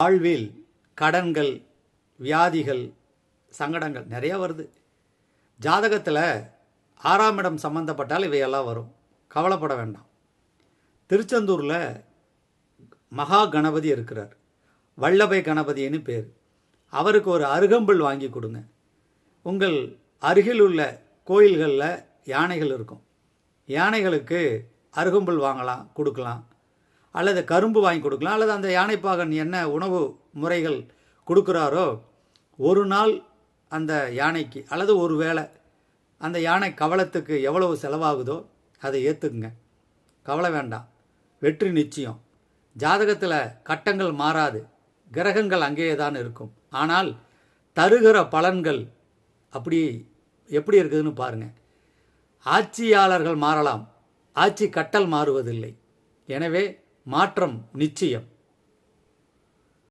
வாழ்வில் கடன்கள், வியாதிகள், சங்கடங்கள் நிறையா வருது. ஜாதகத்தில் 6ஆம் இடம் சம்மந்தப்பட்டால் இவையெல்லாம் வரும். கவலைப்பட வேண்டாம். திருச்செந்தூரில் மகா கணபதி இருக்கிறார். வல்லபை கணபதின்னு பேர். அவருக்கு ஒரு அருகம்புல் வாங்கி கொடுங்க. உங்கள் அருகில் உள்ள கோயில்களில் யானைகள் இருக்கும். யானைகளுக்கு அருகம்புல் வாங்கலாம், கொடுக்கலாம். அல்லது கரும்பு வாங்கி கொடுக்கலாம். அல்லது அந்த யானைப்பாகன் என்ன உணவு முறைகள் கொடுக்குறாரோ ஒரு நாள் அந்த யானைக்கு, அல்லது ஒரு வேளை அந்த யானை கவலத்துக்கு எவ்வளவு செலவாகுதோ அதை ஏற்றுக்குங்க. கவலை வேண்டாம், வெற்றி நிச்சயம். ஜாதகத்தில் கட்டங்கள் மாறாது, கிரகங்கள் அங்கேயே தான் இருக்கும். ஆனால் தருகிற பலன்கள் அப்படி எப்படி இருக்குதுன்னு பாருங்கள். ஆட்சியாளர்கள் மாறலாம், ஆட்சி கட்டல் மாறுவதில்லை. எனவே மாற்றம் நிச்சயம்.